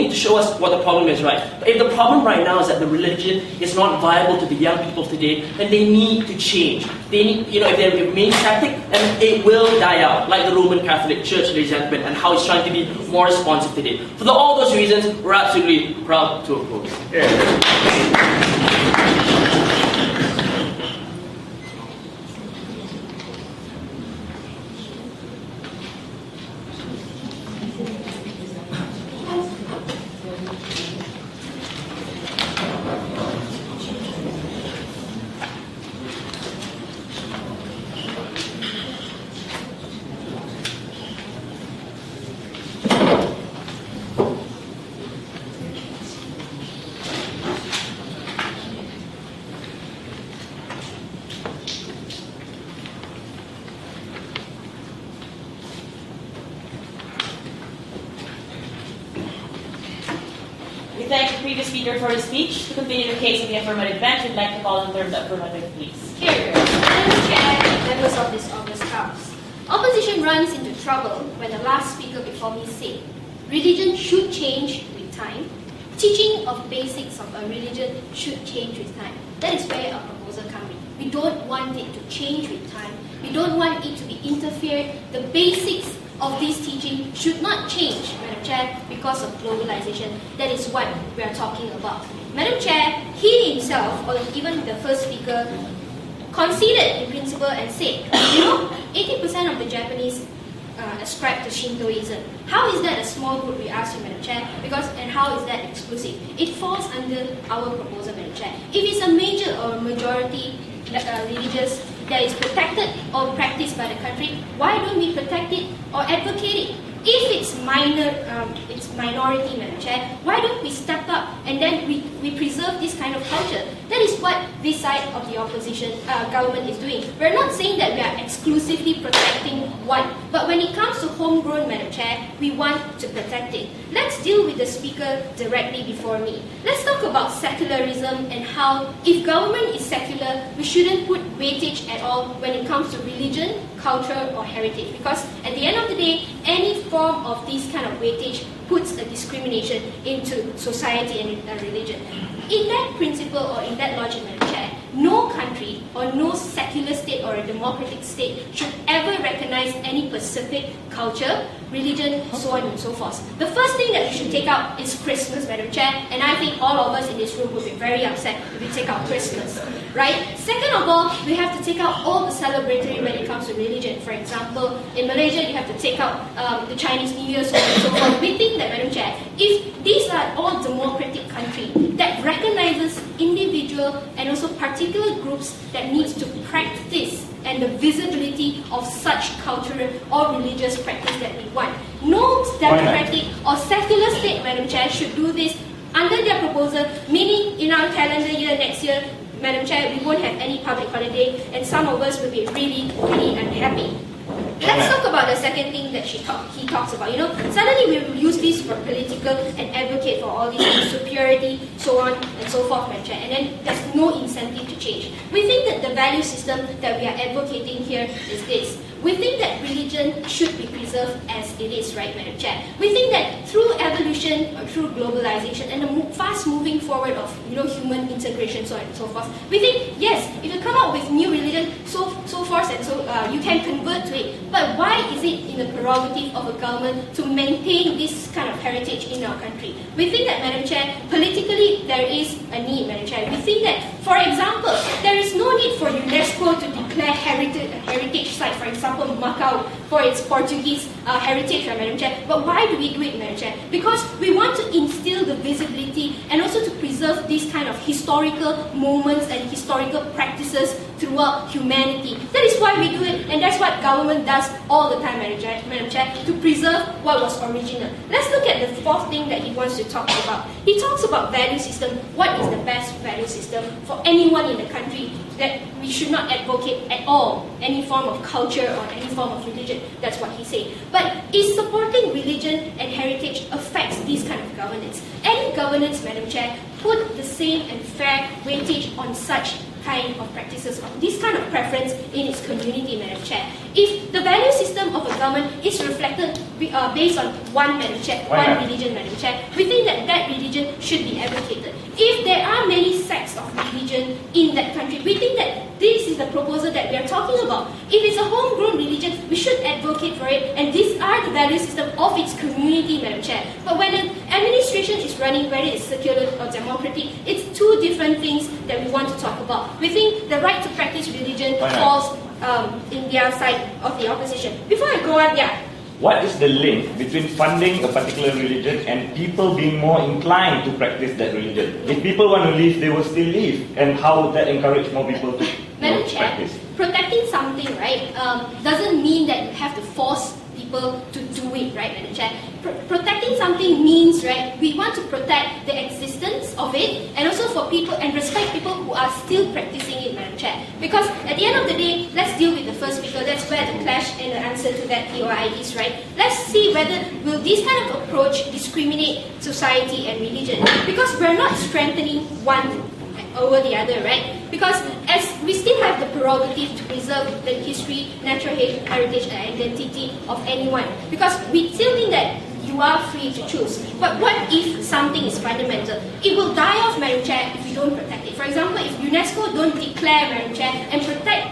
S8: to show us what the problem is, right? But if the problem right now is that the religion is not viable to the young people today, then they need to change. They need, if they remain static, then it will die out, like the Roman Catholic Church, ladies and gentlemen, and how it's trying to be more responsive today. For all those reasons, we're absolutely proud to oppose.
S4: We thank the previous speaker for his speech. To continue the case of the affirmative bench, we'd like to call in terms of affirmative, please.
S6: Here, Madam Chair, members of this August House. Opposition runs into trouble when the last speaker before me said, religion should change with time. Teaching of basics of a religion should change with time. That is where our proposal comes in. We don't want it to change with time. We don't want it to be interfered. The basics of this teaching should not change, Madam Chair, because of globalization. That is what we are talking about. Madam Chair, he himself, or even the first speaker, conceded in principle and said, 80% of the Japanese ascribe to Shintoism. How is that a small group, we ask you, Madam Chair? And how is that exclusive? It falls under our proposal, Madam Chair. If it's a major or majority religious that is protected or practiced by the country, why don't we protect it or advocate it? If it's minority, Madam Chair, why don't we step up and then we preserve this kind of culture? That is what this side of the opposition government is doing. We're not saying that we are exclusively protecting one, but when it comes to homegrown, Madam Chair, we want to protect it. Let's deal with the speaker directly before me. Let's talk about secularism and how, if government is secular, we shouldn't put weightage at all when it comes to religion, culture, or heritage. Because at the end of the day, any form of this kind of weightage puts a discrimination into society and religion. In that principle or in that logic, Madam Chair, no country or no secular state or a democratic state should ever recognize any specific culture, religion, so on and so forth. The first thing that we should take out is Christmas, Madam Chair, and I think all of us in this room would be very upset if we take out Christmas, right? Second of all, we have to take out all the celebratory when it comes to religion. For example, in Malaysia, you have to take out the Chinese New Year, so on and so forth. We think that, Madam Chair, if these are all democratic countries that recognizes individual and also particular groups that needs to practice and the visibility of such cultural or religious practice that we want. No democratic or secular state, Madam Chair, should do this under their proposal, meaning in our calendar year next year, Madam Chair, we won't have any public holiday and some of us will be really, really unhappy. Let's talk about the second thing that he talks about. Suddenly we will use this for political and advocate for all these superiority, so on and so forth, Madam Chair, and then there's no incentive to change. We think that the value system that we are advocating here is this. We think that religion should be preserved as it is, right, Madam Chair? We think that through evolution or through globalization and the fast moving forward of human integration, so on and so forth, we think yes, if you come up with new religion, so forth and so you can convert to it. But why is it in the prerogative of a government to maintain this kind of heritage in our country? We think that, Madam Chair, politically there is a need, Madam Chair. We think that, for example, there is no need for UNESCO to declare heritage site, for example, Macau, for its Portuguese heritage, Madam Chair. But why do we do it, Madam Chair? Because we want to instill the visibility and also to preserve these kind of historical moments and historical practices throughout humanity. That is why we do it, and that's what government does all the time, Madam Chair, to preserve what was original. Let's look at the fourth thing that he wants to talk about. He talks about value system. What is the best value system for anyone in the country, that we should not advocate at all any form of culture or any form of religion. That's what he said. But is supporting religion and heritage affects this kind of governance? Any governance, Madam Chair, put the same and fair weightage on such kind of practices, of this kind of preference in its community, Madam Chair. If the value system of a government is reflected based on one, Madam Chair, one religion, Madam Chair, we think that that religion should be advocated. If there are many sects of religion in that country, we think that this is the proposal that we are talking about. If it's a homegrown religion, we should advocate for it, and these are the value system of its community, Madam Chair. But when an administration is running, whether it's secular or democratic, it's two different things that we want to talk about. We think the right to practice religion falls in their side of the opposition. Before I go on,
S5: what is the link between funding a particular religion and people being more inclined to practice that religion? If people want to leave, they will still leave. And how would that encourage more people to practice?
S6: Protecting something, right, doesn't mean that you have to force people to do it, right, Madam Chair? Protecting something means, right, we want to protect the existence of it and also for people and respect people who are still practicing it, Madam Chair. Because at the end of the day, let's deal with the first speaker. That's where the clash and the answer to that POI is, right? Let's see whether will this kind of approach discriminate society and religion. Because we're not strengthening one over the other, right? Because as we still have the prerogative to preserve the history, natural heritage and identity of anyone. Because we still think that you are free to choose. But what if something is fundamental? It will die off, Madam Chair, if we don't protect it. For example, if UNESCO don't declare, Madam Chair, and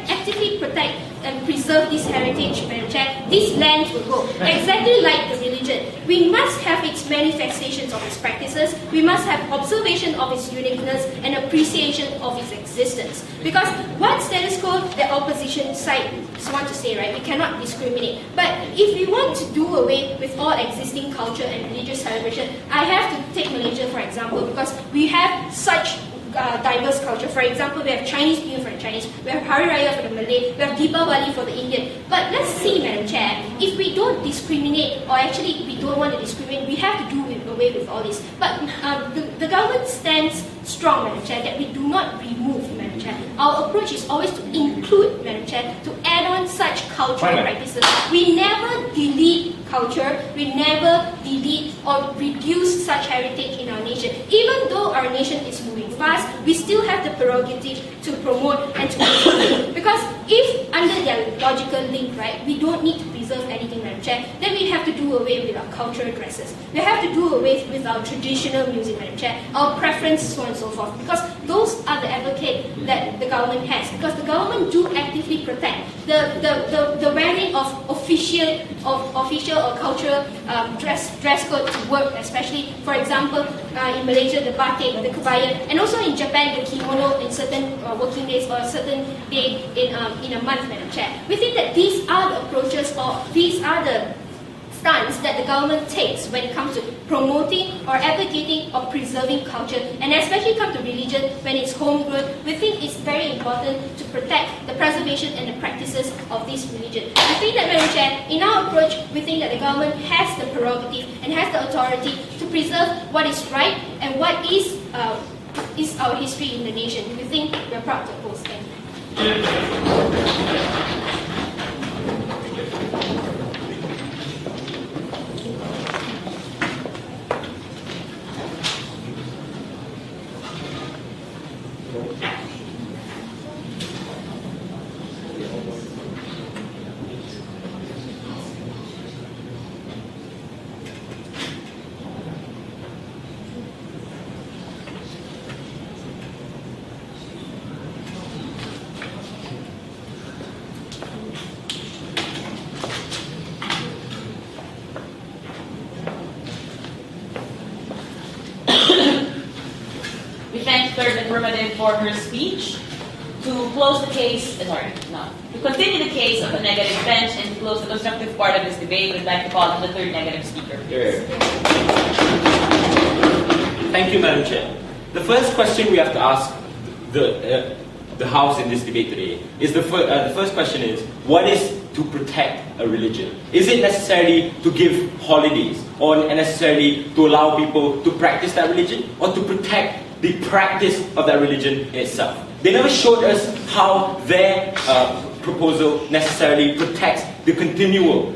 S6: actively protect and preserve this heritage, Madam Chair, these lands will go. Exactly like the religion. We must have its manifestations of its practices, we must have observation of its uniqueness and appreciation of its existence. Because what status quo the opposition side want to say, right, we cannot discriminate. But if we want to do away with all existing culture and religious celebration, I have to take Malaysia for example, because we have such diverse culture. For example, we have Chinese New Year for the Chinese, we have Hari Raya for the Malay, we have Deepavali for the Indian. But let's see, Madam Chair, if we don't discriminate, or actually we don't want to discriminate, we have to do away with all this. But the government stands strong, Madam Chair, that we do not remove, Madam Chair. Our approach is always to include, Madam Chair, to add on such cultural practices. We never delete culture, we never delete or reduce such heritage in our nation. Even though our nation is moving fast, we still have the prerogative to promote and to preserve. Because if under their logical link, right, we don't need to preserve anything, Madam Chair, then we have to do away with our cultural dresses. We have to do away with our traditional music, Madam Chair, our preferences, so on and so forth. Because those are the advocate that the government has. Because the government do actively protect the wearing of official or cultural dress code to work, especially, for example, in Malaysia, the batik, the kebaya, and also in Japan, the kimono in certain working days or a certain day in a month, Madam Chair. We think that these are the approaches or these are the stance that the government takes when it comes to promoting or advocating or preserving culture, and especially come to religion when it's homegrown. We think it's very important to protect the preservation and the practices of this religion. We think that, Madam Chair, in our approach, we think that the government has the prerogative and has the authority to preserve what is right and what is our history in the nation. We think we're proud to oppose. Thank you.
S4: For her speech, to close the case, to continue the case of the negative bench and to close the constructive part of this debate, we'd like to call on the third negative speaker.
S3: Thank you, Madam Chair. The first question we have to ask the House in this debate today is the first question is, what is to protect a religion? Is it necessarily to give holidays or necessarily to allow people to practice that religion, or to protect the practice of that religion itself? They never showed us how their proposal necessarily protects the continual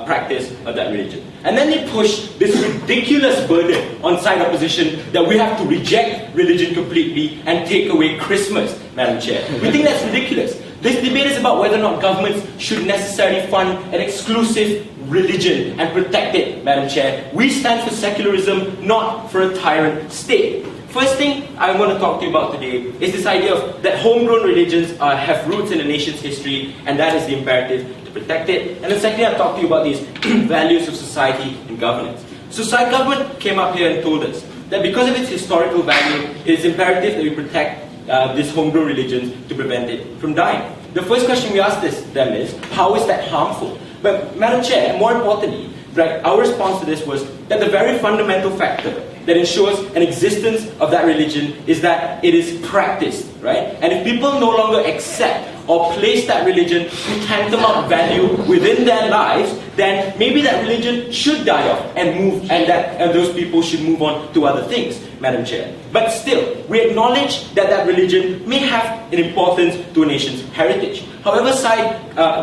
S3: practice of that religion. And then they push this ridiculous burden on side opposition that we have to reject religion completely and take away Christmas, Madam Chair. We think that's ridiculous. This debate is about whether or not governments should necessarily fund an exclusive religion and protect it, Madam Chair. We stand for secularism, not for a tyrant state. First thing I want to talk to you about today is this idea of that homegrown religions have roots in the nation's history, and that is the imperative to protect it. And then secondly, I'll talk to you about these values of society and governance. So government came up here and told us that because of its historical value, it is imperative that we protect these homegrown religions to prevent it from dying. The first question we ask them is, how is that harmful? But Madam Chair, more importantly, right, our response to this was that the very fundamental factor that ensures an existence of that religion is that it is practiced, right? And if people no longer accept or place that religion to tantamount value within their lives, then maybe that religion should die off and move, and those people should move on to other things, Madam Chair. But still, we acknowledge that that religion may have an importance to a nation's heritage. However,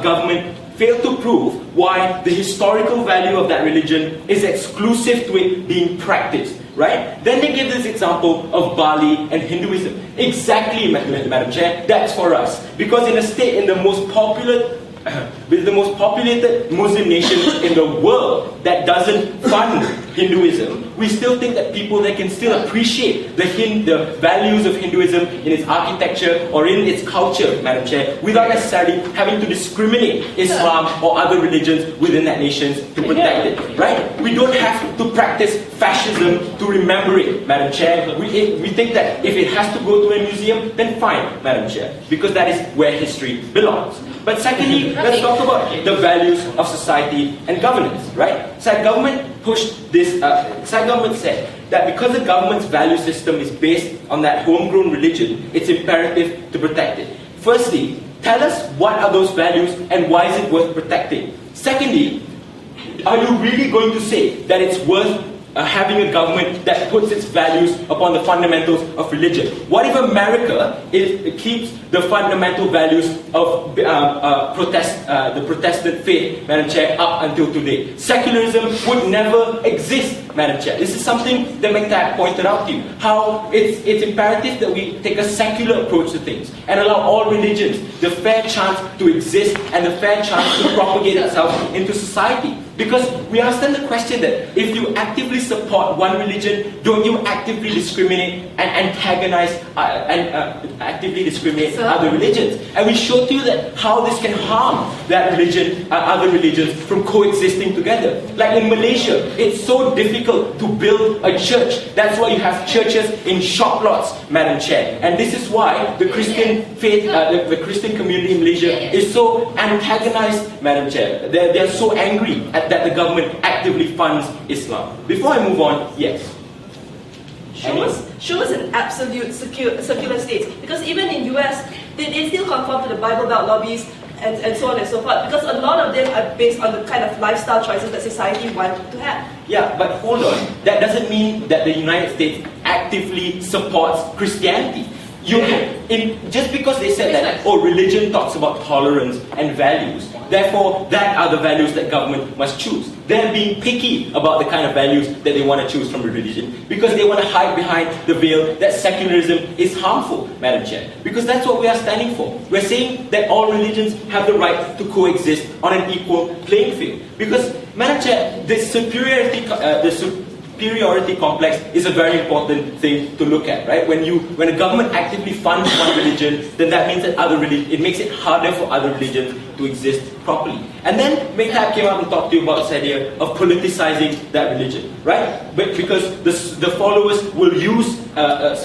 S3: government failed to prove why the historical value of that religion is exclusive to it being practiced, right? Then they give this example of Bali and Hinduism. Exactly, Madam Chair, that's for us. Because in a state, in the most populated Muslim nation in the world that doesn't fund Hinduism, we still think that people there can still appreciate the values of Hinduism in its architecture or in its culture, Madam Chair, without necessarily having to discriminate Islam or other religions within that nation to protect it, right? We don't have to practice fascism to remember it, Madam Chair. We think that if it has to go to a museum, then fine, Madam Chair, because that is where history belongs. But secondly, let's talk about the values of society and governance, right? So government pushed this, government said that because the government's value system is based on that homegrown religion, it's imperative to protect it. Firstly, tell us what are those values and why is it worth protecting? Secondly, are you really going to say that it's worth having a government that puts its values upon the fundamentals of religion? What if America keeps the fundamental values of the Protestant faith, Madam Chair, up until today? Secularism would never exist, Madam Chair. This is something that McTabb pointed out to you, how it's imperative that we take a secular approach to things and allow all religions the fair chance to exist and the fair chance to propagate itself into society. Because we understand the question that if you actively support one religion, don't you actively discriminate and antagonize actively discriminate other religions? And we show to you that how this can harm that religion, other religions from coexisting together. Like in Malaysia, it's so difficult to build a church. That's why you have churches in shop lots, Madam Chair. And this is why the Christian faith, the Christian community in Malaysia is so antagonized, Madam Chair. They're so angry that the government actively funds Islam. Before I move on, yes.
S1: Show us an absolute secular state. Because even in US, they still conform to the Bible Belt lobbies and so on and so forth. Because a lot of them are based on the kind of lifestyle choices that society wants to have.
S3: Yeah, but hold on. That doesn't mean that the United States actively supports Christianity. Just because they said that, religion talks about tolerance and values, therefore that are the values that government must choose. They're being picky about the kind of values that they want to choose from a religion because they want to hide behind the veil that secularism is harmful, Madam Chair. Because that's what we are standing for. We're saying that all religions have the right to coexist on an equal playing field. Because, Madam Chair, the superiority complex is a very important thing to look at, right? When a government actively funds one religion, then that means that it makes it harder for other religions to exist properly. And then Maytab came up and talked to you about this idea of politicizing that religion, right? But because the followers will use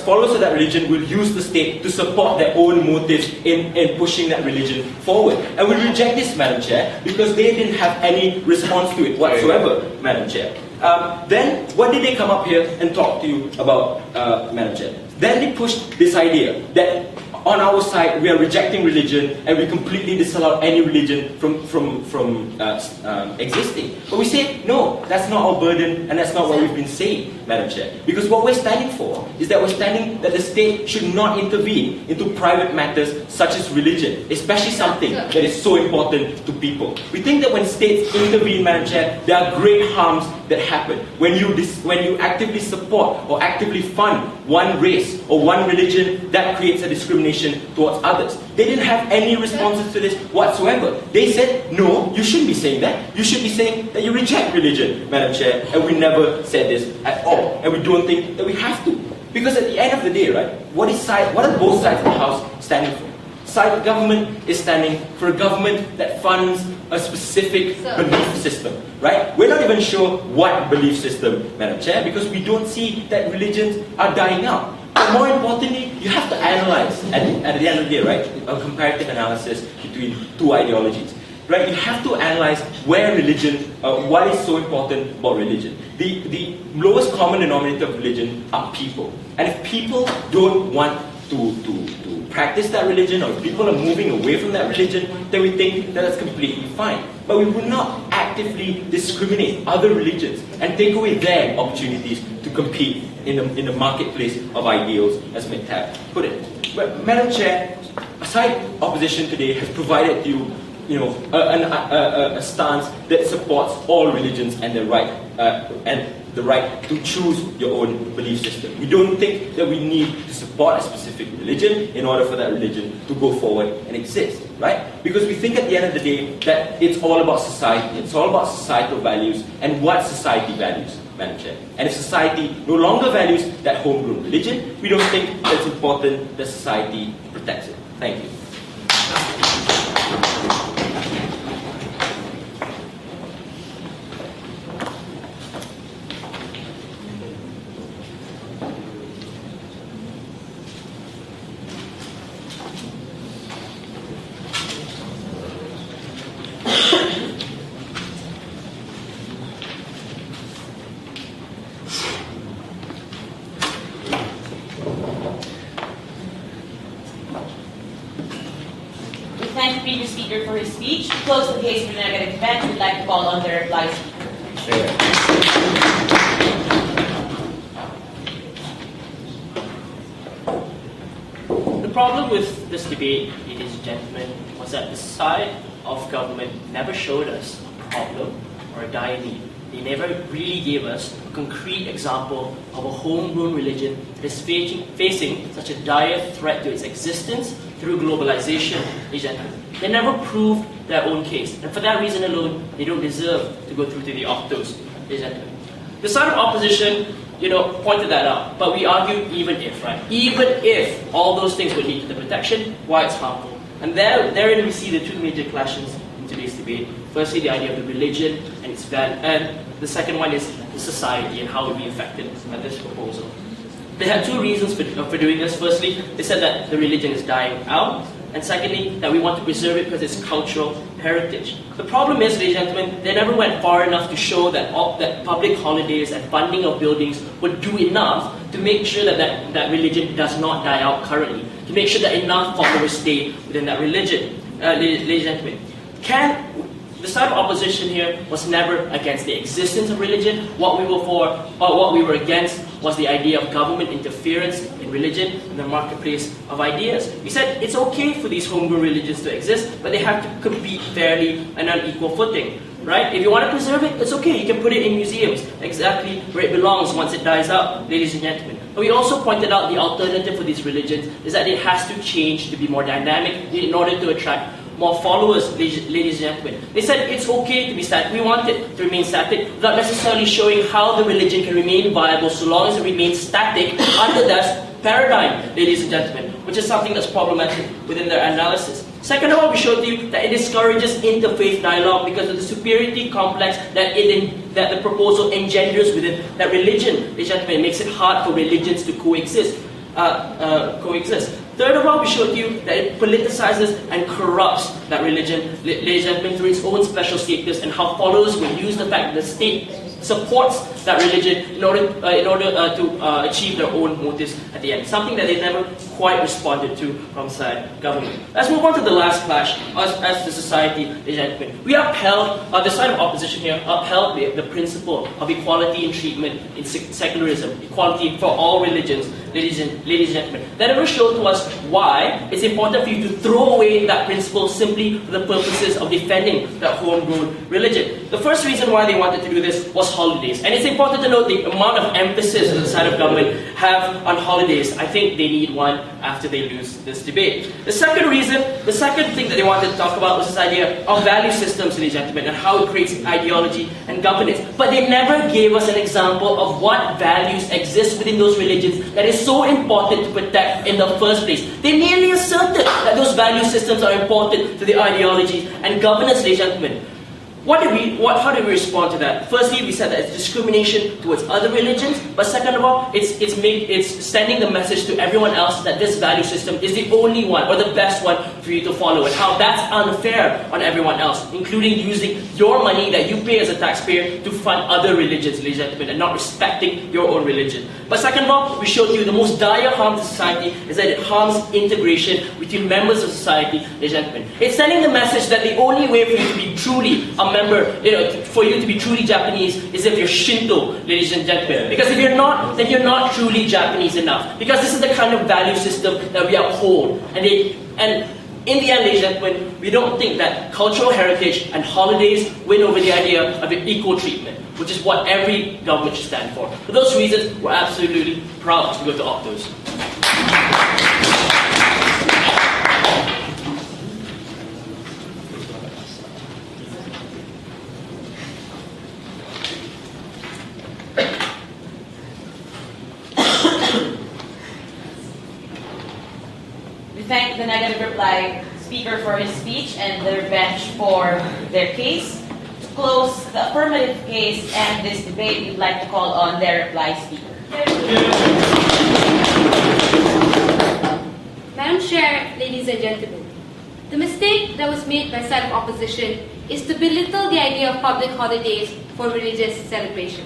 S3: followers of that religion will use the state to support their own motives in pushing that religion forward. And we reject this, Madam Chair, because they didn't have any response to it whatsoever, Madam Chair. Then, what did they come up here and talk to you about, Madam Chair? Then they pushed this idea that on our side we are rejecting religion and we completely disallow any religion from existing. But we say, no, that's not our burden and that's not what we've been saying, Madam Chair. Because what we're standing for is that we're standing that the state should not intervene into private matters such as religion, especially something that is so important to people. We think that when states intervene, Madam Chair, there are great harms that happen. When you actively support or actively fund one race or one religion, that creates a discrimination towards others. They didn't have any responses to this whatsoever. They said, no, you shouldn't be saying that. You should be saying that you reject religion, Madam Chair, and we never said this at all. And we don't think that we have to. Because at the end of the day, right, what are both sides of the House standing for? Side of government is standing for a government that funds a specific belief system, right? We're not even sure what belief system, Madam Chair, because we don't see that religions are dying out. But more importantly, you have to analyze, at the end of the day, right, a comparative analysis between two ideologies. Right, you have to analyze where religion, what is so important about religion. The lowest common denominator of religion are people. And if people don't want to practice that religion, or if people are moving away from that religion, then we think that that's completely fine. But we will not actively discriminate other religions and take away their opportunities to compete in the marketplace of ideals, as McTabb put it. But Madam Chair, side opposition today has provided you a stance that supports all religions and the right to choose your own belief system. We don't think that we need to support a specific religion in order for that religion to go forward and exist, right? Because we think at the end of the day that it's all about society, it's all about societal values and what society values, Madam Chair. And if society no longer values that homegrown religion, we don't think that it's important that society protects it. Thank you.
S4: Thank the previous speaker for his speech. To close the case for the negative event, we'd like to call on the reply speaker.
S8: problem with this debate, ladies and gentlemen, was that the side of government never showed us a problem or a dire need. They never really gave us a concrete example of a homegrown religion that is facing such a dire threat to its existence through globalization. They never proved their own case, and for that reason alone, they don't deserve to go through to the Octos. The side of opposition, pointed that out, but we argue even if, right? Even if all those things would lead to the protection, why it's harmful. And therein we see the two major clashes in today's debate. Firstly, the idea of the religion and its value, and the second one is the society and how it will be affected by this proposal. They had two reasons for doing this. Firstly, they said that the religion is dying out, and secondly, that we want to preserve it because it's cultural heritage. The problem is, ladies and gentlemen, they never went far enough to show that public holidays and funding of buildings would do enough to make sure that religion does not die out currently, to make sure that enough followers stay within that religion. Ladies and gentlemen, the side of opposition here was never against the existence of religion. What we were against was the idea of government interference in religion in the marketplace of ideas. We said it's okay for these homegrown religions to exist, but they have to compete fairly and on equal footing. Right? If you want to preserve it, it's okay. You can put it in museums, exactly where it belongs once it dies out, ladies and gentlemen. But we also pointed out the alternative for these religions is that it has to change to be more dynamic in order to attract more followers, ladies and gentlemen. They said it's okay to be static. We want it to remain static, without necessarily showing how the religion can remain viable so long as it remains static under that paradigm, ladies and gentlemen, which is something that's problematic within their analysis. Second of all, we showed you that it discourages interfaith dialogue because of the superiority complex that the proposal engenders within that religion. Ladies and gentlemen, it makes it hard for religions to coexist. Third of all, we showed you that it politicizes and corrupts that religion, ladies and gentlemen, through its own special status, and how followers will use the fact that the state supports that religion in order to achieve their own motives at the end. Something that they never quite responded to from side government. Let's move on to the last clash as the society, ladies and gentlemen. We upheld, the side of opposition here, upheld the principle of equality in treatment in secularism, equality for all religions, ladies and gentlemen. That never showed to us why it's important for you to throw away that principle simply for the purposes of defending that homegrown religion. The first reason why they wanted to do this was holidays. And it's important to note the amount of emphasis that the side of government have on holidays. I think they need one after they lose this debate. The second thing that they wanted to talk about was this idea of value systems, ladies and gentlemen, and how it creates ideology and governance. But they never gave us an example of what values exist within those religions that is so important to protect in the first place. They merely asserted that those value systems are important to the ideology and governance, ladies and gentlemen. How did we respond to that? Firstly, we said that it's discrimination towards other religions, but second of all, it's sending the message to everyone else that this value system is the only one or the best one for you to follow, and how that's unfair on everyone else, including using your money that you pay as a taxpayer to fund other religions, ladies and gentlemen, and not respecting your own religion. But second of all, we showed you the most dire harm to society is that it harms integration between members of society, ladies and gentlemen. It's sending the message that the only way for you to be truly a member, for you to be truly Japanese is if you're Shinto, ladies and gentlemen. Because if you're not, then you're not truly Japanese enough. Because this is the kind of value system that we uphold. And in the end, ladies and gentlemen, we don't think that cultural heritage and holidays win over the idea of an equal treatment, which is what every government should stand for. For those reasons, we're absolutely proud to go to Octos.
S4: Thank the negative reply speaker for his speech and the bench for their case. To close the affirmative case and this debate, we'd like to call on their reply speaker.
S7: Madam Chair, ladies and gentlemen, the mistake that was made by side of opposition is to belittle the idea of public holidays for religious celebration.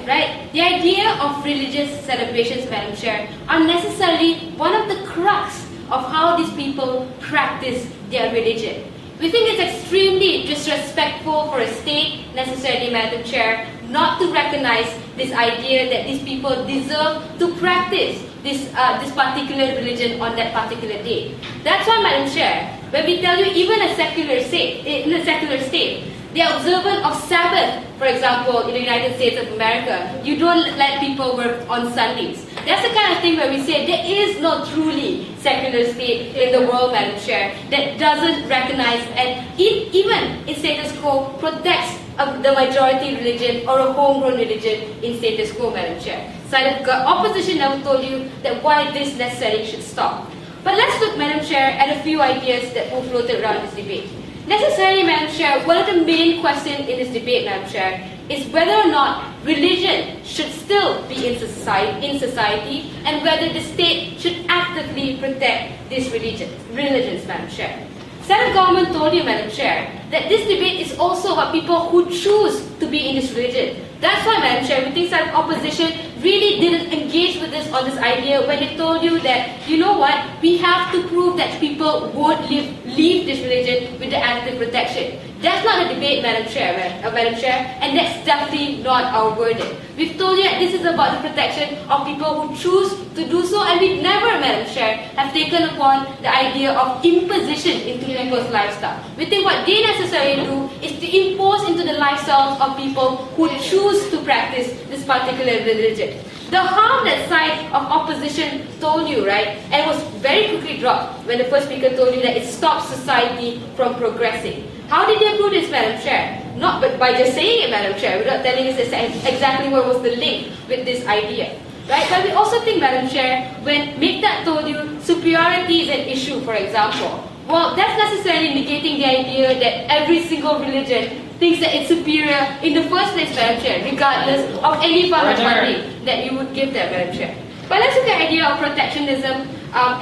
S7: Right? The idea of religious celebrations, Madam Chair, are necessarily one of the crux of how these people practice their religion. We think it's extremely disrespectful for a state, necessarily, Madam Chair, not to recognize this idea that these people deserve to practice this particular religion on that particular day. That's why, Madam Chair, when we tell you even a secular state, in a secular state, the observance of Sabbath, for example, in the United States of America, you don't let people work on Sundays. That's the kind of thing where we say there is no truly secular state in the world, Madam Chair, that doesn't recognize and even in status quo protects the majority religion or a homegrown religion in status quo, Madam Chair. Side of opposition never told you that why this necessarily should stop. But let's look, Madam Chair, at a few ideas that were floated around this debate. Necessarily, Madam Chair, one of the main questions in this debate, Madam Chair, is whether or not religion should still be in society and whether the state should actively protect these religions, Madam Chair. Senate government told you, Madam Chair, that this debate is also about people who choose to be in this religion. That's why, Madam Chair, we think Senate opposition really didn't engage with this on this idea when they told you that, you know what, we have to prove that people won't leave this religion with the active protection. That's not a debate, Madam Chair, and that's definitely not our verdict. We've told you that this is about the protection of people who choose to do so, and we never, Madam Chair, have taken upon the idea of imposition into people's lifestyle. We think what they necessarily do is to impose into the lifestyles of people who choose to practice this particular religion. The harm that side of opposition told you, right, and was very quickly dropped when the first speaker told you that it stops society from progressing. How did they do this, Madam Chair? Not but by just saying it, Madam Chair, without telling us exactly what was the link with this idea. Right? But we also think, Madam Chair, when Miktat told you superiority is an issue, for example, well, that's necessarily negating the idea that every single religion thinks that it's superior in the first place, Madam Chair, regardless of any form of funding that you would give them, Madam Chair. But let's look at the idea of protectionism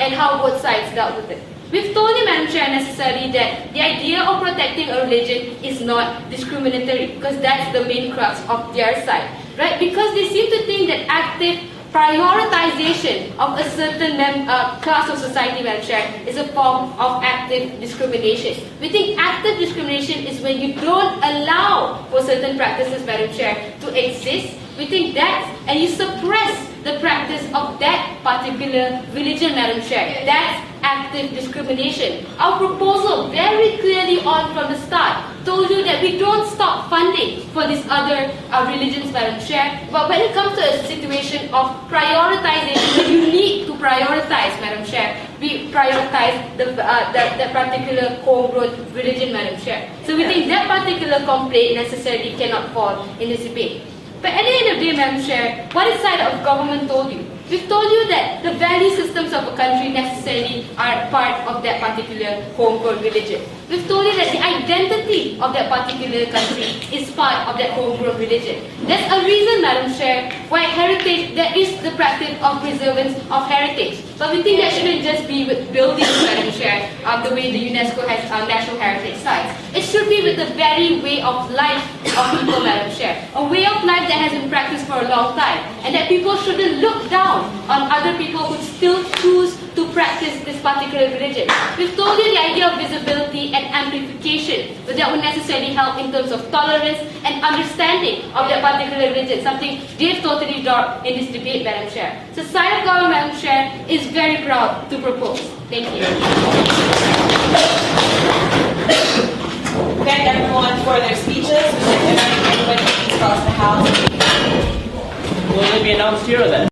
S7: and how both sides dealt with it. We've told you, Madam Chair, necessarily that the idea of protecting a religion is not discriminatory, because that's the main crux of their side, right? Because they seem to think that active prioritization of a certain class of society, Madam Chair, is a form of active discrimination. We think active discrimination is when you don't allow for certain practices, Madam Chair, to exist. We think that, and you suppress the practice of that particular religion, Madam Chair. That's active discrimination. Our proposal very clearly on from the start told you that we don't stop funding for these other religions, Madam Chair, but when it comes to a situation of prioritization, when you need to prioritize, Madam Chair, we prioritize the particular homegrown religion, Madam Chair. So we think that particular complaint necessarily cannot fall in this debate. But at the end of the day, Madam Chair, what is side of government told you? We've told you that the value systems of a country necessarily are part of that particular homegrown religion. We've told you that the identity of that particular country is part of that homegrown religion. There's a reason, Madam Chair, why heritage, there is the practice of preservance of heritage. But we think that shouldn't just be with buildings, Madam Chair, the way the UNESCO has national heritage sites. It should be with the very way of life of people, Madam Chair. A way of life that has been practiced for a long time. And that people shouldn't look down on other people who still choose to practice this particular religion. We've told you the idea of visibility and amplification, but that would necessarily help in terms of tolerance and understanding of that particular religion, something they've totally dropped in this debate, Madam Chair. So side of government, Madam Chair, is very proud to propose. Thank you.
S4: Thank everyone for their speeches. Would like to invite everybody to please cross the House.
S8: Will it be announced here or then?